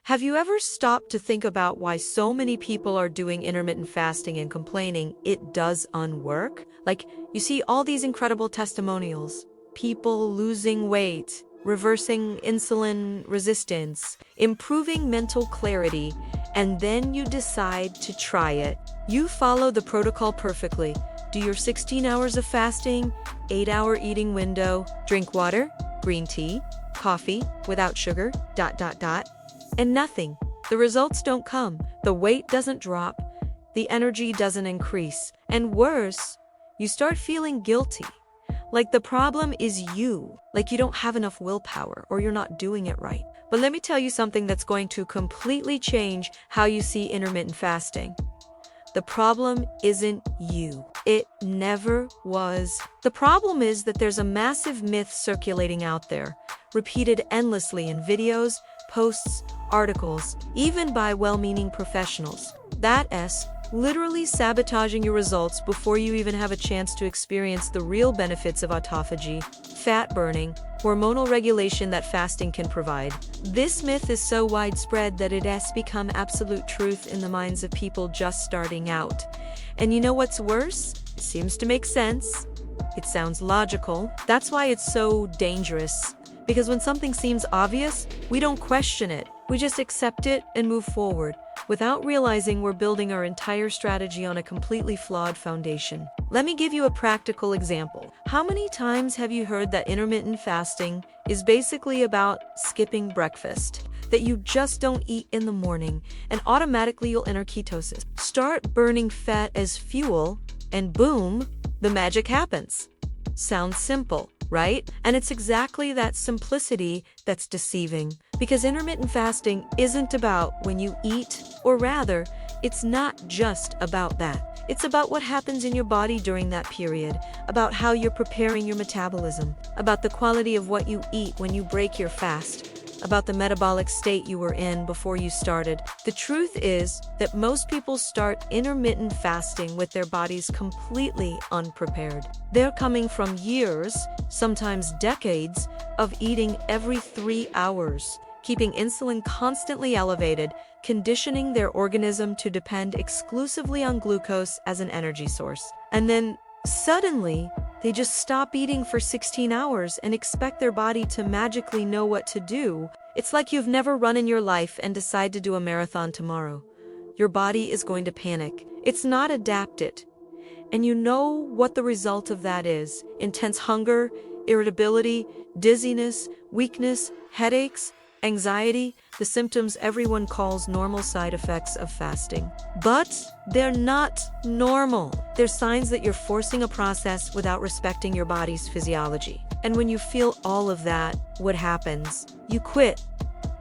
Have you ever stopped to think about why so many people are doing intermittent fasting and complaining it doesn't work? Like, you see all these incredible testimonials, people losing weight, reversing insulin resistance, improving mental clarity, and then you decide to try it. You follow the protocol perfectly. Do your 16 hours of fasting, 8-hour eating window, drink water, green tea, coffee, without sugar, and nothing. The results don't come. The weight doesn't drop. The energy doesn't increase. And worse, you start feeling guilty. Like the problem is you. Like you don't have enough willpower or you're not doing it right. But let me tell you something that's going to completely change how you see intermittent fasting. The problem isn't you. It never was. The problem is that there's a massive myth circulating out there, repeated endlessly in videos, posts, articles, even by well-meaning professionals. That's literally sabotaging your results before you even have a chance to experience the real benefits of autophagy, fat burning, hormonal regulation that fasting can provide. This myth is so widespread that it has become absolute truth in the minds of people just starting out. And you know what's worse? It seems to make sense. It sounds logical. That's why it's so dangerous. Because when something seems obvious, we don't question it. We just accept it and move forward, without realizing we're building our entire strategy on a completely flawed foundation. Let me give you a practical example. How many times have you heard that intermittent fasting is basically about skipping breakfast? That you just don't eat in the morning and automatically you'll enter ketosis. Start burning fat as fuel and boom, the magic happens. Sounds simple, right? And it's exactly that simplicity that's deceiving. Because intermittent fasting isn't about when you eat, or rather, it's not just about that. It's about what happens in your body during that period, about how you're preparing your metabolism, about the quality of what you eat when you break your fast, about the metabolic state you were in before you started. The truth is that most people start intermittent fasting with their bodies completely unprepared. They're coming from years, sometimes decades, of eating every 3 hours, keeping insulin constantly elevated, conditioning their organism to depend exclusively on glucose as an energy source. And then, suddenly, they just stop eating for 16 hours and expect their body to magically know what to do. It's like you've never run in your life and decide to do a marathon tomorrow. Your body is going to panic. It's not adapted. And you know what the result of that is: intense hunger, irritability, dizziness, weakness, headaches, anxiety, the symptoms everyone calls normal side effects of fasting. But they're not normal. They're signs that you're forcing a process without respecting your body's physiology. And when you feel all of that, what happens? You quit.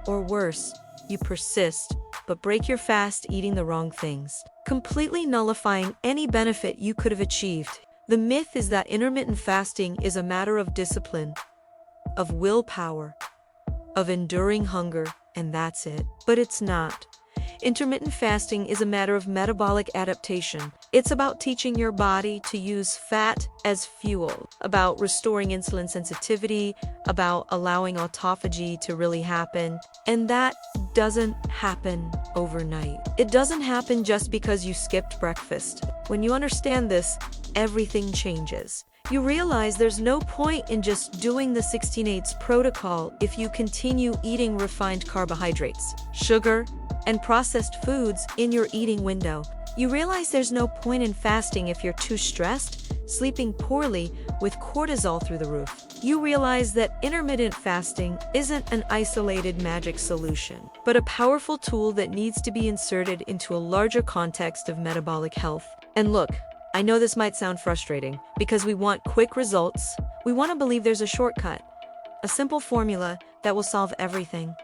Or worse, you persist, but break your fast eating the wrong things, completely nullifying any benefit you could have achieved. The myth is that intermittent fasting is a matter of discipline, of willpower, of enduring hunger, and that's it. But it's not. Intermittent fasting is a matter of metabolic adaptation. It's about teaching your body to use fat as fuel, about restoring insulin sensitivity, about allowing autophagy to really happen. And that doesn't happen overnight. It doesn't happen just because you skipped breakfast. When you understand this, everything changes. You realize there's no point in just doing the 16/8 protocol if you continue eating refined carbohydrates, sugar, and processed foods in your eating window. You realize there's no point in fasting if you're too stressed, sleeping poorly, with cortisol through the roof. You realize that intermittent fasting isn't an isolated magic solution, but a powerful tool that needs to be inserted into a larger context of metabolic health. And look, I know this might sound frustrating, because we want quick results. We want to believe there's a shortcut, a simple formula that will solve everything.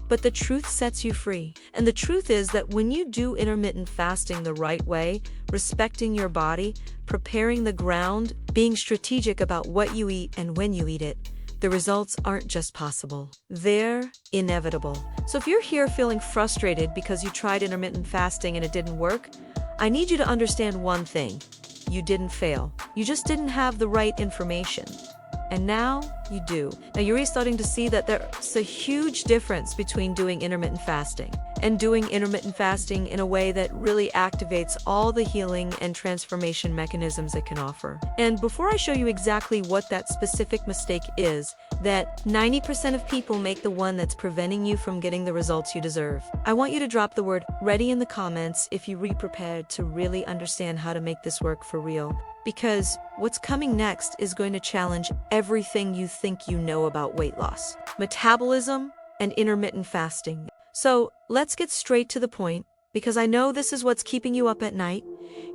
But the truth sets you free. And the truth is that when you do intermittent fasting the right way, respecting your body, preparing the ground, being strategic about what you eat and when you eat it, the results aren't just possible. They're inevitable. So if you're here feeling frustrated because you tried intermittent fasting and it didn't work, I need you to understand one thing. You didn't fail. You just didn't have the right information. And now you do. Now you're really starting to see that there's a huge difference between doing intermittent fasting and doing intermittent fasting in a way that really activates all the healing and transformation mechanisms it can offer. And before I show you exactly what that specific mistake is, that 90% of people make the one that's preventing you from getting the results you deserve, I want you to drop the word ready in the comments if you're prepared to really understand how to make this work for real. Because what's coming next is going to challenge everything you think you know about weight loss, metabolism, and intermittent fasting. So let's get straight to the point, because I know this is what's keeping you up at night.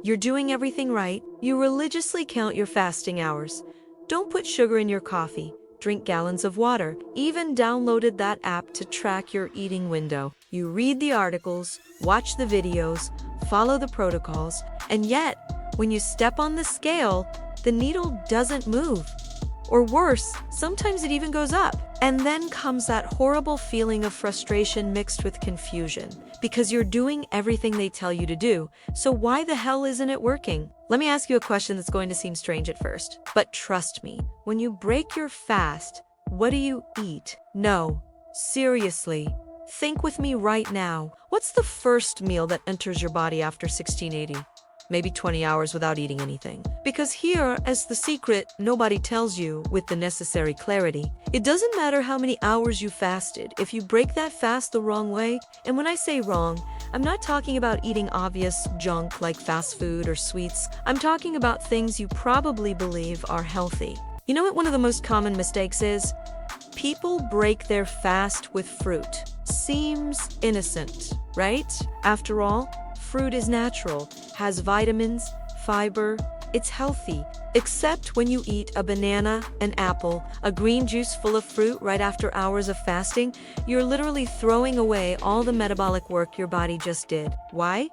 You're doing everything right. You religiously count your fasting hours. Don't put sugar in your coffee. Drink gallons of water. Even downloaded that app to track your eating window. You read the articles, watch the videos, follow the protocols, and yet, when you step on the scale, the needle doesn't move. Or worse, sometimes it even goes up. And then comes that horrible feeling of frustration mixed with confusion, because you're doing everything they tell you to do, so why the hell isn't it working? Let me ask you a question that's going to seem strange at first, but trust me, when you break your fast, what do you eat? No, seriously, think with me right now. What's the first meal that enters your body after 1680? Maybe 20 hours without eating anything. Because here, as the secret, nobody tells you with the necessary clarity. It doesn't matter how many hours you fasted, if you break that fast the wrong way, and when I say wrong, I'm not talking about eating obvious junk like fast food or sweets. I'm talking about things you probably believe are healthy. You know what one of the most common mistakes is? People break their fast with fruit. Seems innocent, right? After all, fruit is natural, has vitamins, fiber, it's healthy. Except when you eat a banana, an apple, a green juice full of fruit right after hours of fasting, you're literally throwing away all the metabolic work your body just did. Why?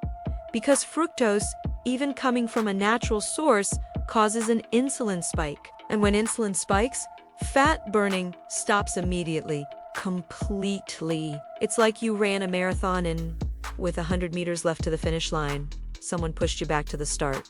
Because fructose, even coming from a natural source, causes an insulin spike. And when insulin spikes, fat burning stops immediately, completely. It's like you ran a marathon and with 100 meters left to the finish line, someone pushed you back to the start.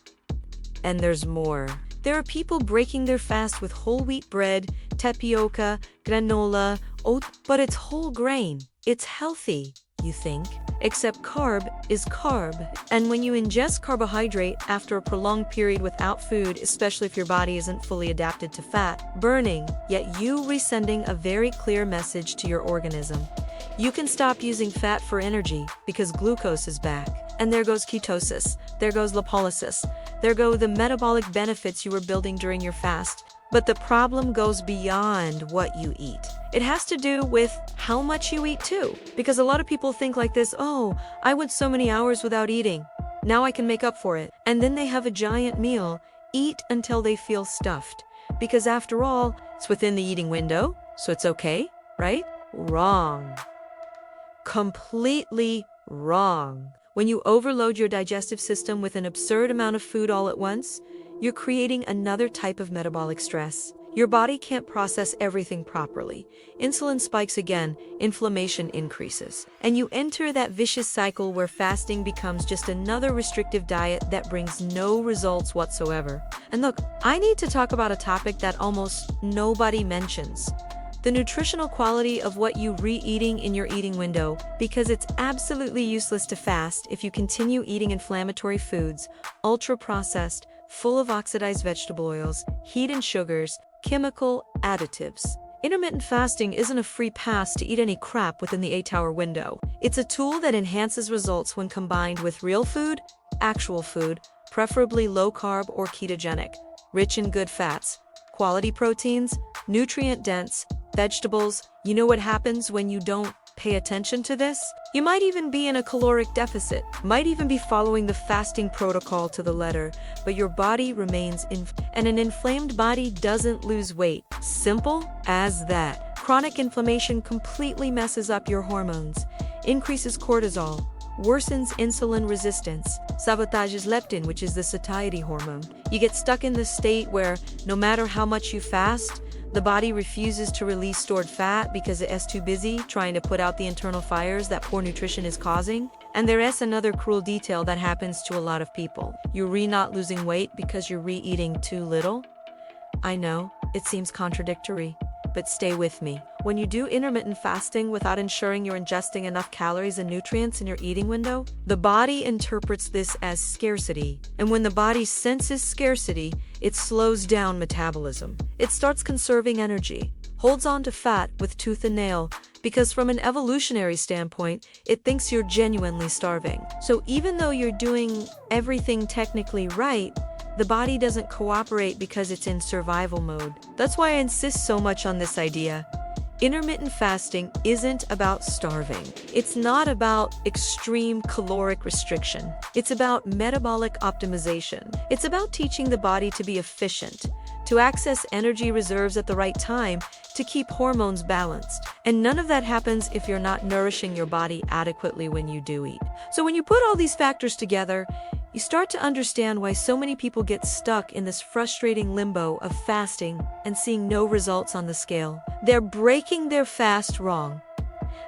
And there's more. There are people breaking their fast with whole wheat bread, tapioca, granola, oat, but it's whole grain. It's healthy, you think. Except carb is carb. And when you ingest carbohydrate after a prolonged period without food, especially if your body isn't fully adapted to fat burning, yet you resending a very clear message to your organism. You can stop using fat for energy because glucose is back. And there goes ketosis, there goes lipolysis, there go the metabolic benefits you were building during your fast. But the problem goes beyond what you eat. It has to do with how much you eat too. Because a lot of people think like this, oh, I went so many hours without eating. Now I can make up for it. And then they have a giant meal, eat until they feel stuffed. Because after all, it's within the eating window, so it's okay, right? Wrong. Completely wrong. When you overload your digestive system with an absurd amount of food all at once, you're creating another type of metabolic stress. Your body can't process everything properly. Insulin spikes again, inflammation increases. And you enter that vicious cycle where fasting becomes just another restrictive diet that brings no results whatsoever. And look, I need to talk about a topic that almost nobody mentions. The nutritional quality of what you re-eating in your eating window, because it's absolutely useless to fast if you continue eating inflammatory foods, ultra-processed, full of oxidized vegetable oils, heat and sugars, chemical additives. Intermittent fasting isn't a free pass to eat any crap within the 8-hour window. It's a tool that enhances results when combined with real food, actual food, preferably low-carb or ketogenic, rich in good fats, quality proteins, nutrient-dense, vegetables. You know what happens when you don't pay attention to this? You might even be in a caloric deficit, might even be following the fasting protocol to the letter, but your body remains and an inflamed body doesn't lose weight. Simple as that. Chronic inflammation completely messes up your hormones, increases cortisol, worsens insulin resistance, sabotages leptin, which is the satiety hormone. You get stuck in this state where no matter how much you fast, the body refuses to release stored fat because it is too busy trying to put out the internal fires that poor nutrition is causing. And there is another cruel detail that happens to a lot of people. You're not losing weight because you're re-eating too little. I know, It seems contradictory, but stay with me. When you do intermittent fasting without ensuring you're ingesting enough calories and nutrients in your eating window, the body interprets this as scarcity. And when the body senses scarcity, it slows down metabolism. It starts conserving energy, holds on to fat with tooth and nail, because from an evolutionary standpoint, it thinks you're genuinely starving. So even though you're doing everything technically right, the body doesn't cooperate because it's in survival mode. That's why I insist so much on this idea. Intermittent fasting isn't about starving. It's not about extreme caloric restriction. It's about metabolic optimization. It's about teaching the body to be efficient, to access energy reserves at the right time, to keep hormones balanced. And none of that happens if you're not nourishing your body adequately when you do eat. So when you put all these factors together, you start to understand why so many people get stuck in this frustrating limbo of fasting and seeing no results on the scale. They're breaking their fast wrong.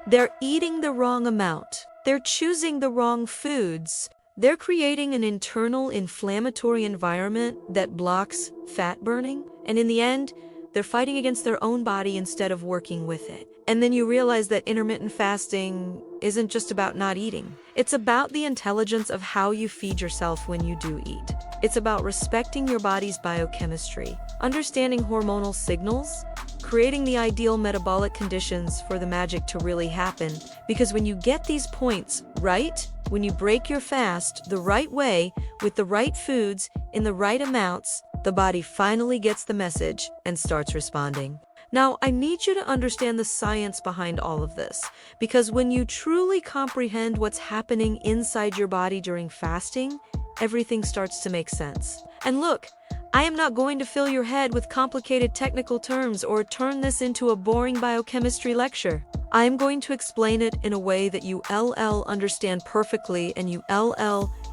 They're eating the wrong amount. They're choosing the wrong foods. They're creating an internal inflammatory environment that blocks fat burning. And in the end, they're fighting against their own body instead of working with it. And then you realize that intermittent fasting isn't just about not eating. It's about the intelligence of how you feed yourself when you do eat. It's about respecting your body's biochemistry, understanding hormonal signals, creating the ideal metabolic conditions for the magic to really happen. Because when you get these points right, when you break your fast the right way, with the right foods, in the right amounts, the body finally gets the message and starts responding. Now, I need you to understand the science behind all of this, because when you truly comprehend what's happening inside your body during fasting, everything starts to make sense. And look, I am not going to fill your head with complicated technical terms or turn this into a boring biochemistry lecture. I am going to explain it in a way that you understand perfectly, and you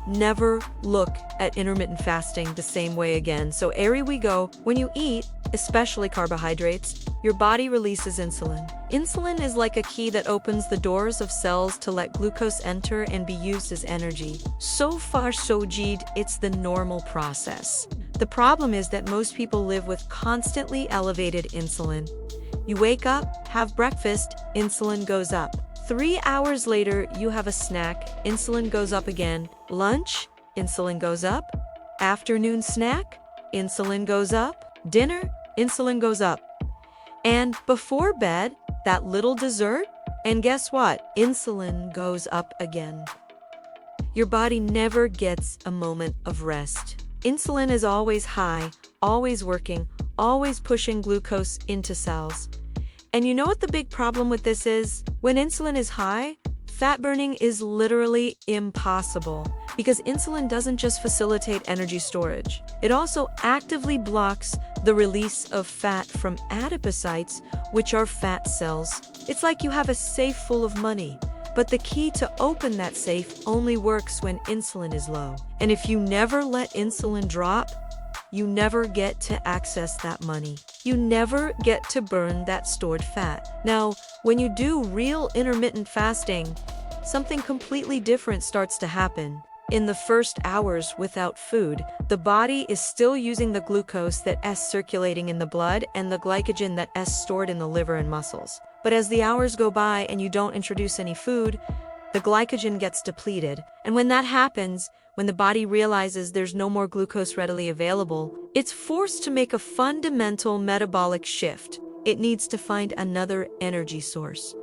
never look at intermittent fasting the same way again. So here we go. When you eat, especially carbohydrates, your body releases insulin. Insulin is like a key that opens the doors of cells to let glucose enter and be used as energy. So far, so good, it's the normal process. The problem is that most people live with constantly elevated insulin. You wake up, have breakfast, insulin goes up. 3 hours later, you have a snack, insulin goes up again. Lunch, insulin goes up. Afternoon snack, insulin goes up. Dinner, insulin goes up. And before bed, that little dessert, and guess what? Insulin goes up again. Your body never gets a moment of rest. Insulin is always high, always working, always pushing glucose into cells. And you know what the big problem with this is? When insulin is high, fat burning is literally impossible, because insulin doesn't just facilitate energy storage. It also actively blocks the release of fat from adipocytes, which are fat cells. It's like you have a safe full of money, but the key to open that safe only works when insulin is low. And if you never let insulin drop, you never get to access that money. You never get to burn that stored fat. Now, when you do real intermittent fasting, something completely different starts to happen. In the first hours without food, the body is still using the glucose that is circulating in the blood and the glycogen that is stored in the liver and muscles. But as the hours go by and you don't introduce any food, the glycogen gets depleted. And when that happens, when the body realizes there's no more glucose readily available, it's forced to make a fundamental metabolic shift. It needs to find another energy source.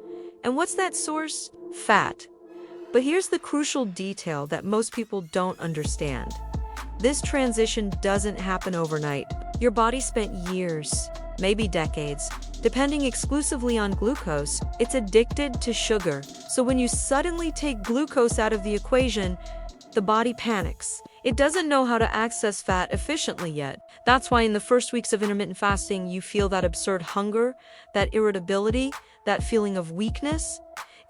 And what's that source? Fat. But here's the crucial detail that most people don't understand. This transition doesn't happen overnight. Your body spent years, maybe decades, depending exclusively on glucose. It's addicted to sugar. So when you suddenly take glucose out of the equation, the body panics. It doesn't know how to access fat efficiently yet. That's why in the first weeks of intermittent fasting, you feel that absurd hunger, that irritability, that feeling of weakness.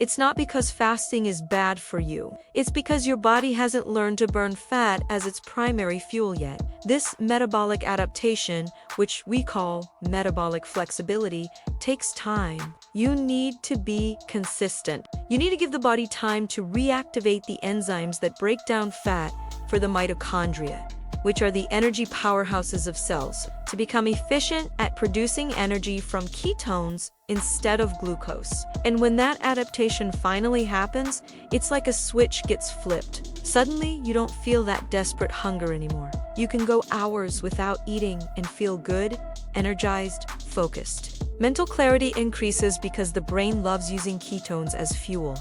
It's not because fasting is bad for you. It's because your body hasn't learned to burn fat as its primary fuel yet. This metabolic adaptation, which we call metabolic flexibility, takes time. You need to be consistent. You need to give the body time to reactivate the enzymes that break down fat for the mitochondria. which are the energy powerhouses of cells, to become efficient at producing energy from ketones instead of glucose. And when that adaptation finally happens, it's like a switch gets flipped. Suddenly, you don't feel that desperate hunger anymore. You can go hours without eating and feel good, energized, focused. Mental clarity increases because the brain loves using ketones as fuel.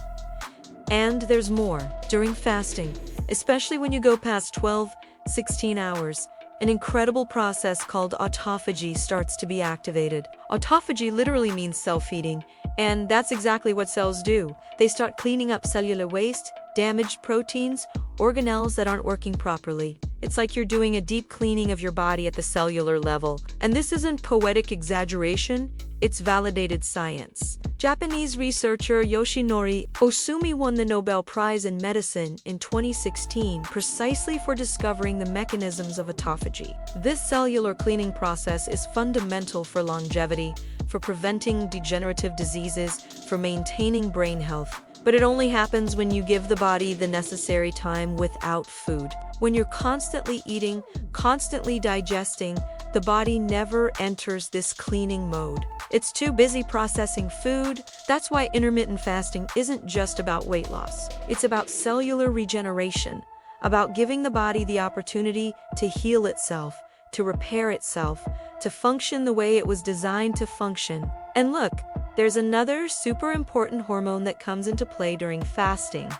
And there's more. During fasting, especially when you go past 12, 16 hours, an incredible process called autophagy starts to be activated. Autophagy literally means self-feeding, and that's exactly what cells do. They start cleaning up cellular waste, damaged proteins, organelles that aren't working properly. It's like you're doing a deep cleaning of your body at the cellular level. And this isn't poetic exaggeration, it's validated science. Japanese researcher Yoshinori Ohsumi won the Nobel Prize in Medicine in 2016 precisely for discovering the mechanisms of autophagy. This cellular cleaning process is fundamental for longevity, for preventing degenerative diseases, for maintaining brain health. But it only happens when you give the body the necessary time without food. When you're constantly eating, constantly digesting, the body never enters this cleaning mode. It's too busy processing food. That's why intermittent fasting isn't just about weight loss. It's about cellular regeneration, about giving the body the opportunity to heal itself, to repair itself, to function the way it was designed to function. And look, there's another super important hormone that comes into play during fasting: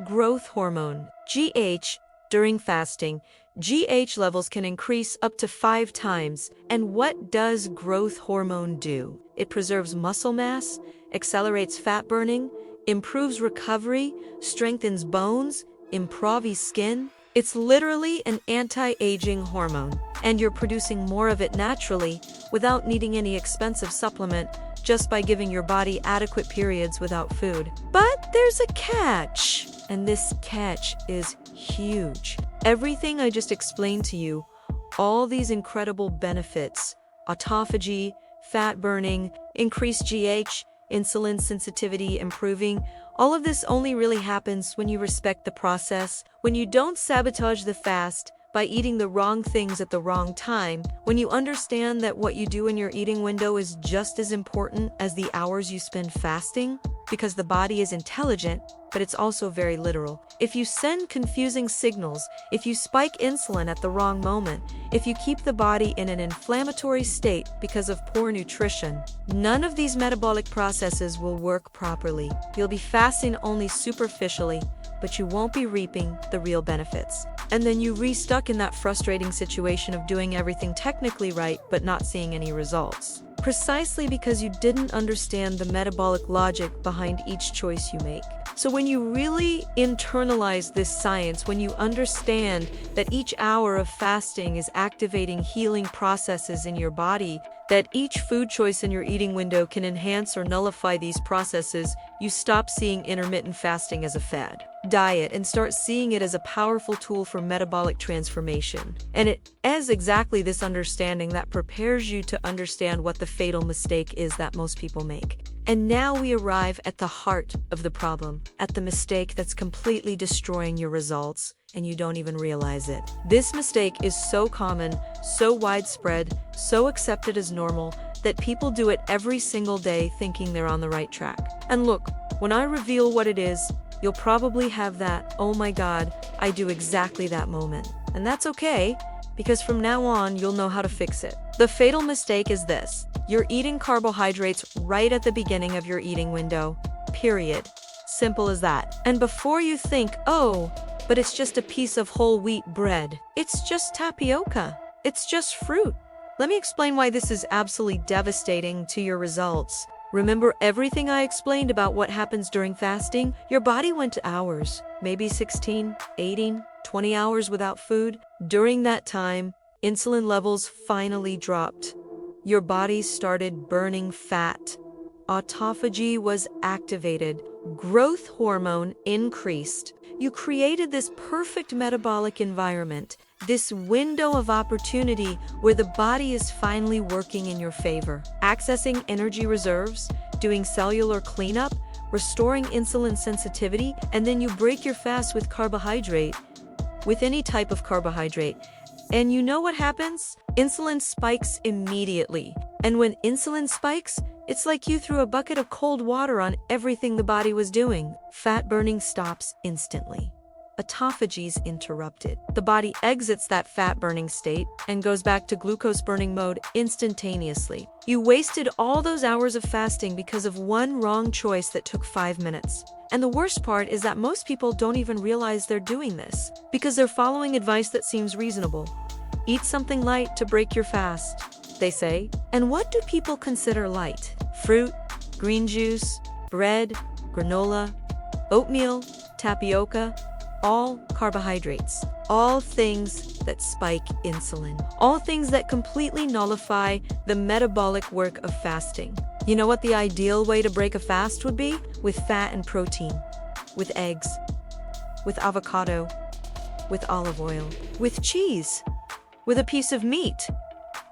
growth hormone, GH. During fasting, GH levels can increase up to 5 times. And what does growth hormone do? It preserves muscle mass, accelerates fat burning, improves recovery, strengthens bones, improves skin. It's literally an anti-aging hormone, and you're producing more of it naturally without needing any expensive supplement, just by giving your body adequate periods without food. But there's a catch, and this catch is huge. Everything I just explained to you, all these incredible benefits, autophagy, fat burning, increased GH, insulin sensitivity improving, all of this only really happens when you respect the process, when you don't sabotage the fast by eating the wrong things at the wrong time, when you understand that what you do in your eating window is just as important as the hours you spend fasting, because the body is intelligent, but it's also very literal. If you send confusing signals, if you spike insulin at the wrong moment, if you keep the body in an inflammatory state because of poor nutrition, none of these metabolic processes will work properly. You'll be fasting only superficially, but you won't be reaping the real benefits. And then you re-stuck in that frustrating situation of doing everything technically right, but not seeing any results. Precisely because you didn't understand the metabolic logic behind each choice you make. So when you really internalize this science, when you understand that each hour of fasting is activating healing processes in your body, that each food choice in your eating window can enhance or nullify these processes, you stop seeing intermittent fasting as a fad diet and start seeing it as a powerful tool for metabolic transformation. And it is exactly this understanding that prepares you to understand what the fatal mistake is that most people make. And now we arrive at the heart of the problem, at the mistake that's completely destroying your results, and you don't even realize it. This mistake is so common, so widespread, so accepted as normal, that people do it every single day thinking they're on the right track. And look, when I reveal what it is, you'll probably have that, "Oh my God, I do exactly that" moment. And that's okay, because from now on, you'll know how to fix it. The fatal mistake is this: you're eating carbohydrates right at the beginning of your eating window, period. Simple as that. And before you think, "Oh, but it's just a piece of whole wheat bread. It's just tapioca. It's just fruit." Let me explain why this is absolutely devastating to your results. Remember everything I explained about what happens during fasting? Your body went to hours, maybe 16, 18, 20 hours without food. During that time, insulin levels finally dropped. Your body started burning fat. Autophagy was activated. Growth hormone increased. You created this perfect metabolic environment, this window of opportunity where the body is finally working in your favor, accessing energy reserves, doing cellular cleanup, restoring insulin sensitivity, and then you break your fast with carbohydrate, with any type of carbohydrate. And you know what happens? Insulin spikes immediately. And when insulin spikes, it's like you threw a bucket of cold water on everything the body was doing. Fat burning stops instantly. Autophagy is interrupted. The body exits that fat-burning state and goes back to glucose-burning mode instantaneously. You wasted all those hours of fasting because of one wrong choice that took 5 minutes. And the worst part is that most people don't even realize they're doing this because they're following advice that seems reasonable. Eat something light to break your fast, they say. And what do people consider light? Fruit, green juice, bread, granola, oatmeal, tapioca, all carbohydrates, all things that spike insulin, all things that completely nullify the metabolic work of fasting. You know what the ideal way to break a fast would be? With fat and protein, with eggs, with avocado, with olive oil, with cheese, with a piece of meat,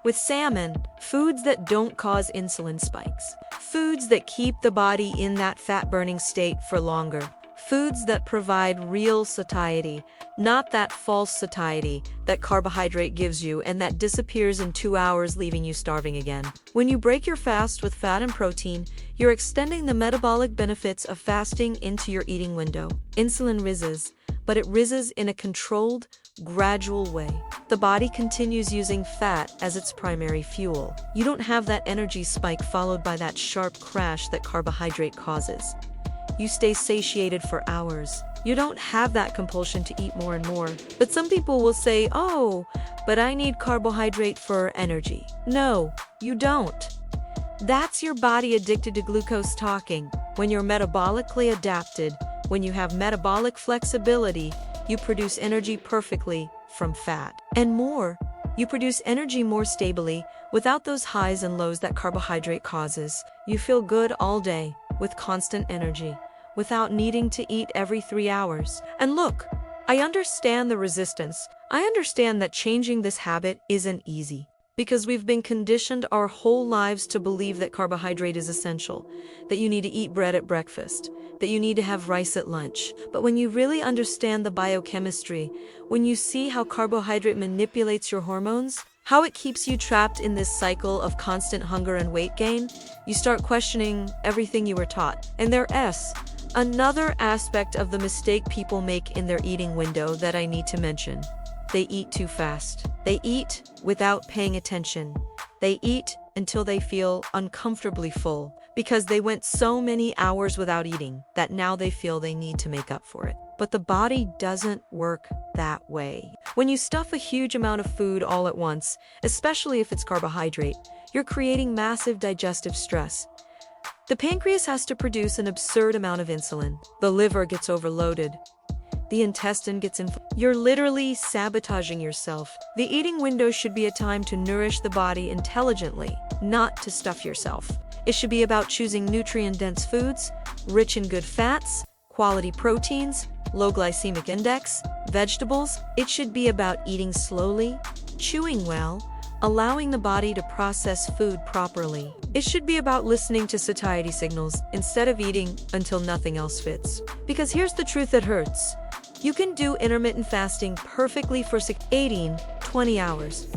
with salmon, foods that don't cause insulin spikes, foods that keep the body in that fat-burning state for longer. Foods that provide real satiety, not that false satiety that carbohydrate gives you and that disappears in 2 hours, leaving you starving again. When you break your fast with fat and protein, you're extending the metabolic benefits of fasting into your eating window. Insulin rises, but it rises in a controlled, gradual way. The body continues using fat as its primary fuel. You don't have that energy spike followed by that sharp crash that carbohydrate causes. You stay satiated for hours. You don't have that compulsion to eat more and more. But some people will say, oh, but I need carbohydrate for energy. No, you don't. That's your body addicted to glucose talking. When you're metabolically adapted, when you have metabolic flexibility, you produce energy perfectly from fat. And more, you produce energy more stably without those highs and lows that carbohydrate causes. You feel good all day with constant energy, without needing to eat every 3 hours. And look, I understand the resistance. I understand that changing this habit isn't easy because we've been conditioned our whole lives to believe that carbohydrate is essential, that you need to eat bread at breakfast, that you need to have rice at lunch. But when you really understand the biochemistry, when you see how carbohydrate manipulates your hormones, how it keeps you trapped in this cycle of constant hunger and weight gain, you start questioning everything you were taught. And there's another aspect of the mistake people make in their eating window that I need to mention. They eat too fast. They eat without paying attention. They eat until they feel uncomfortably full because they went so many hours without eating that now they feel they need to make up for it. But the body doesn't work that way. When you stuff a huge amount of food all at once, especially if it's carbohydrate, you're creating massive digestive stress. The pancreas has to produce an absurd amount of insulin. The liver gets overloaded. The intestine gets inflamed. You're literally sabotaging yourself. The eating window should be a time to nourish the body intelligently, not to stuff yourself. It should be about choosing nutrient-dense foods, rich in good fats, quality proteins, low glycemic index, vegetables. It should be about eating slowly, chewing well, allowing the body to process food properly. It should be about listening to satiety signals instead of eating until nothing else fits. Because here's the truth that hurts. You can do intermittent fasting perfectly for 18-20 hours.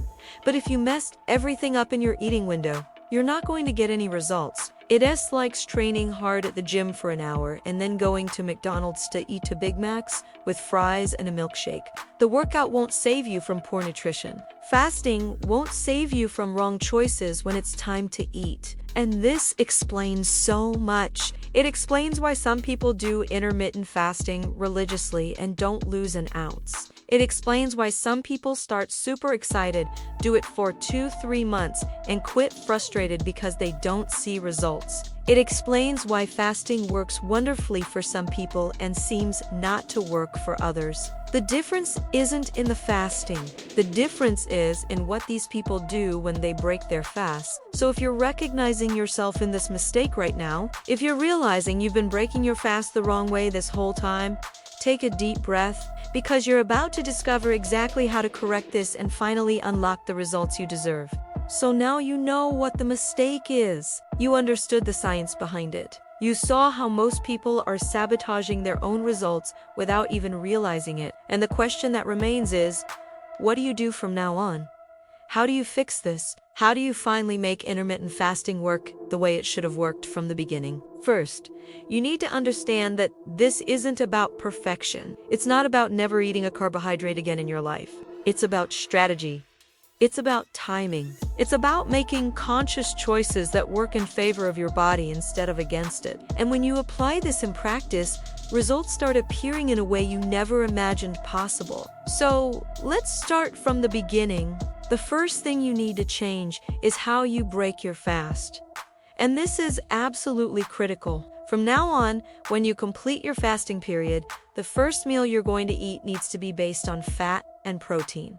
But if you messed everything up in your eating window, you're not going to get any results. It's like training hard at the gym for an hour and then going to McDonald's to eat 2 Big Macs with fries and a milkshake. The workout won't save you from poor nutrition. Fasting won't save you from wrong choices when it's time to eat. And this explains so much. It explains why some people do intermittent fasting religiously and don't lose an ounce. It explains why some people start super excited, do it for 2-3 months, and quit frustrated because they don't see results. It explains why fasting works wonderfully for some people and seems not to work for others. The difference isn't in the fasting. The difference is in what these people do when they break their fast. So if you're recognizing yourself in this mistake right now, if you're realizing you've been breaking your fast the wrong way this whole time, take a deep breath, because you're about to discover exactly how to correct this and finally unlock the results you deserve. So now you know what the mistake is. You understood the science behind it. You saw how most people are sabotaging their own results without even realizing it. And the question that remains is, what do you do from now on? How do you fix this? How do you finally make intermittent fasting work the way it should have worked from the beginning? First, you need to understand that this isn't about perfection. It's not about never eating a carbohydrate again in your life. It's about strategy. It's about timing. It's about making conscious choices that work in favor of your body instead of against it. And when you apply this in practice, results start appearing in a way you never imagined possible. So let's start from the beginning. The first thing you need to change is how you break your fast. And this is absolutely critical. From now on, when you complete your fasting period, the first meal you're going to eat needs to be based on fat and protein.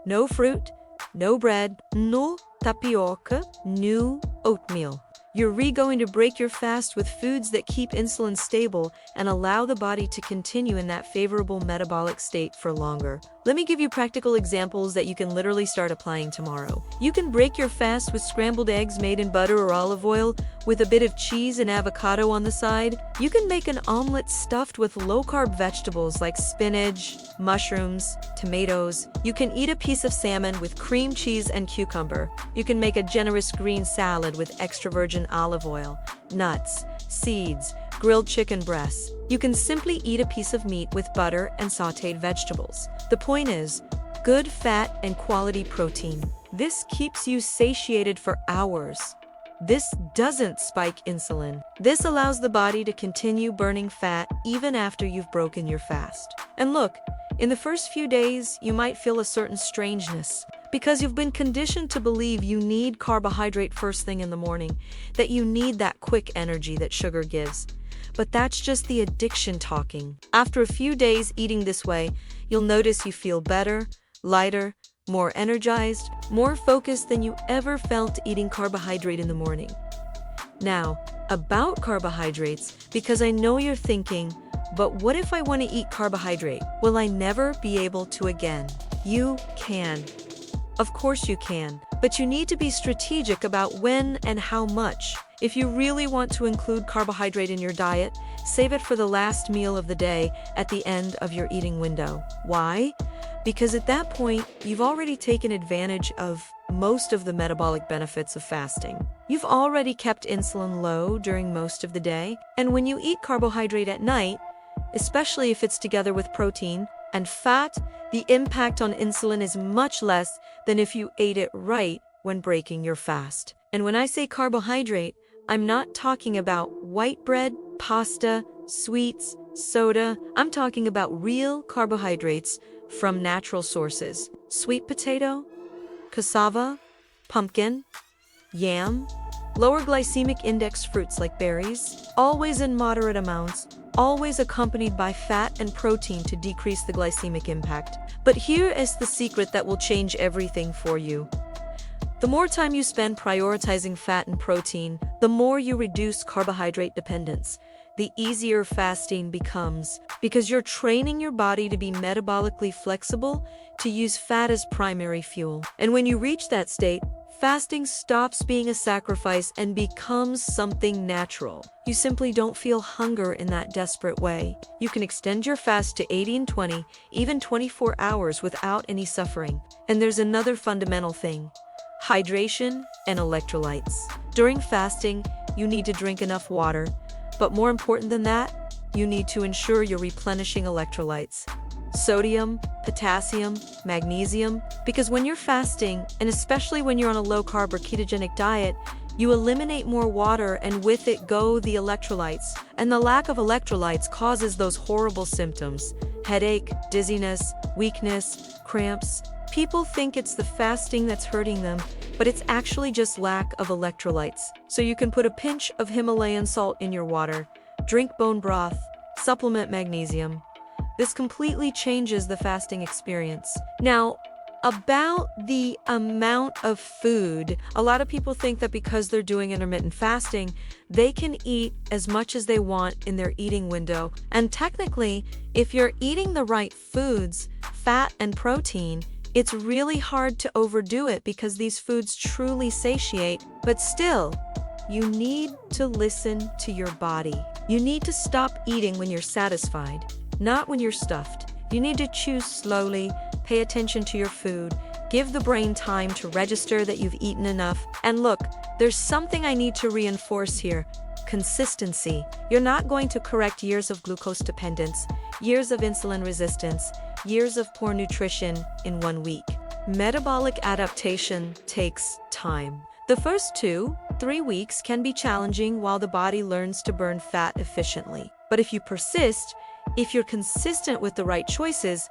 No fruit, no bread, no tapioca, no oatmeal. You're going to break your fast with foods that keep insulin stable and allow the body to continue in that favorable metabolic state for longer. Let me give you practical examples that you can literally start applying tomorrow. You can break your fast with scrambled eggs made in butter or olive oil with a bit of cheese and avocado on the side. You can make an omelet stuffed with low-carb vegetables like spinach, mushrooms, tomatoes. You can eat a piece of salmon with cream cheese and cucumber. You can make a generous green salad with extra virgin olive oil, nuts, seeds, grilled chicken breasts. You can simply eat a piece of meat with butter and sautéed vegetables. The point is, good fat and quality protein. This keeps you satiated for hours. This doesn't spike insulin. This allows the body to continue burning fat even after you've broken your fast. And look, in the first few days, you might feel a certain strangeness because you've been conditioned to believe you need carbohydrate first thing in the morning, that you need that quick energy that sugar gives. But that's just the addiction talking. After a few days eating this way, you'll notice you feel better, lighter, more energized, more focused than you ever felt eating carbohydrate in the morning. Now, about carbohydrates, because I know you're thinking, but what if I want to eat carbohydrate? Will I never be able to again? You can. Of course you can, but you need to be strategic about when and how much. If you really want to include carbohydrate in your diet, save it for the last meal of the day at the end of your eating window. Why? Because at that point, you've already taken advantage of most of the metabolic benefits of fasting. You've already kept insulin low during most of the day, and when you eat carbohydrate at night, especially if it's together with protein and fat, the impact on insulin is much less than if you ate it right when breaking your fast. And when I say carbohydrate, I'm not talking about white bread, pasta, sweets, soda. I'm talking about real carbohydrates from natural sources. Sweet potato, cassava, pumpkin, yam, lower glycemic index fruits like berries, always in moderate amounts, always accompanied by fat and protein to decrease the glycemic impact. But here is the secret that will change everything for you. The more time you spend prioritizing fat and protein, the more you reduce carbohydrate dependence. The easier fasting becomes because you're training your body to be metabolically flexible, to use fat as primary fuel. And when you reach that state, fasting stops being a sacrifice and becomes something natural. You simply don't feel hunger in that desperate way. You can extend your fast to 80 and 20, even 24 hours without any suffering. And there's another fundamental thing: hydration and electrolytes. During fasting, you need to drink enough water, but more important than that, you need to ensure you're replenishing electrolytes. Sodium, potassium, magnesium, because when you're fasting, and especially when you're on a low-carb or ketogenic diet, you eliminate more water and with it go the electrolytes. And the lack of electrolytes causes those horrible symptoms: headache, dizziness, weakness, cramps. People think it's the fasting that's hurting them, but it's actually just lack of electrolytes. So you can put a pinch of Himalayan salt in your water, drink bone broth, supplement magnesium. This completely changes the fasting experience. Now, about the amount of food, a lot of people think that because they're doing intermittent fasting, they can eat as much as they want in their eating window. And technically, if you're eating the right foods, fat and protein, it's really hard to overdo it because these foods truly satiate. But still, you need to listen to your body. You need to stop eating when you're satisfied, not when you're stuffed. You need to chew slowly, Pay attention to your food. Give the brain time to register that you've eaten enough. And look, there's something I need to reinforce here. Consistency. You're not going to correct years of glucose dependence, years of insulin resistance, years of poor nutrition in 1 week. Metabolic adaptation takes time. The first 2-3 weeks can be challenging while the body learns to burn fat efficiently. But if you persist, if you're consistent with the right choices,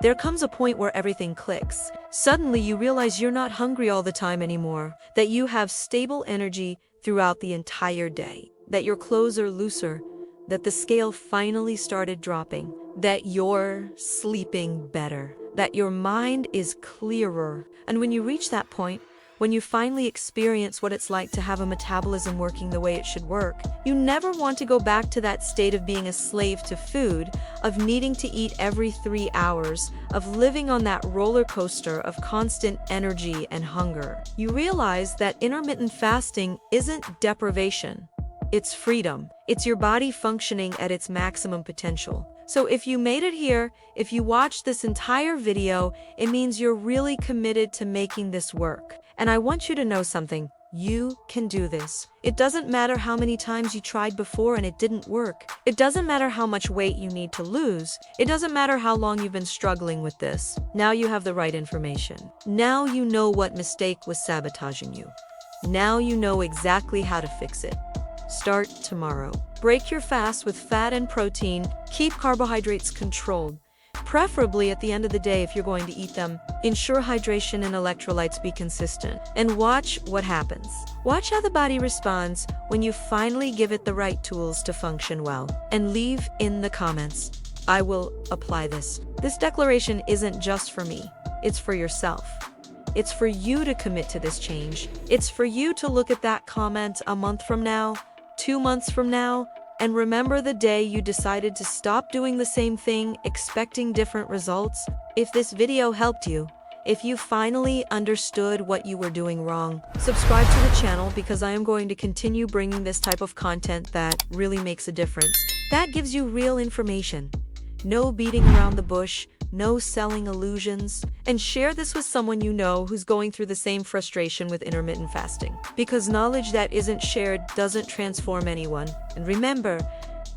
there comes a point where everything clicks. Suddenly you realize you're not hungry all the time anymore, that you have stable energy throughout the entire day, that your clothes are looser, that the scale finally started dropping, that you're sleeping better, that your mind is clearer. And when you reach that point, when you finally experience what it's like to have a metabolism working the way it should work, you never want to go back to that state of being a slave to food, of needing to eat every 3 hours, of living on that roller coaster of constant energy and hunger. You realize that intermittent fasting isn't deprivation. It's freedom. It's your body functioning at its maximum potential. So if you made it here, if you watched this entire video, it means you're really committed to making this work. And I want you to know something. You can do this. It doesn't matter how many times you tried before and it didn't work. It doesn't matter how much weight you need to lose. It doesn't matter how long you've been struggling with this. Now you have the right information. Now you know what mistake was sabotaging you. Now you know exactly how to fix it. Start tomorrow. Break your fast with fat and protein. Keep carbohydrates controlled, preferably at the end of the day if you're going to eat them. Ensure hydration and electrolytes be consistent. And watch what happens. Watch how the body responds when you finally give it the right tools to function well. And leave in the comments, I will apply this. This declaration isn't just for me. It's for yourself. It's for you to commit to this change. It's for you to look at that comment a month from now, 2 months from now, and remember the day you decided to stop doing the same thing, expecting different results. If this video helped you, if you finally understood what you were doing wrong, subscribe to the channel because I am going to continue bringing this type of content that really makes a difference. That gives you real information. No beating around the bush, no selling illusions, and share this with someone you know who's going through the same frustration with intermittent fasting. Because knowledge that isn't shared doesn't transform anyone. And remember,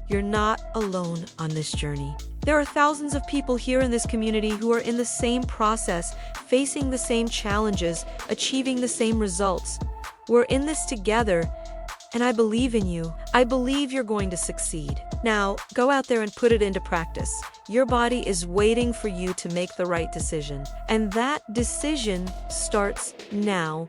you're not alone on this journey. There are thousands of people here in this community who are in the same process, facing the same challenges, achieving the same results. We're in this together, and I believe in you. I believe you're going to succeed. Now, go out there and put it into practice. Your body is waiting for you to make the right decision. And that decision starts now.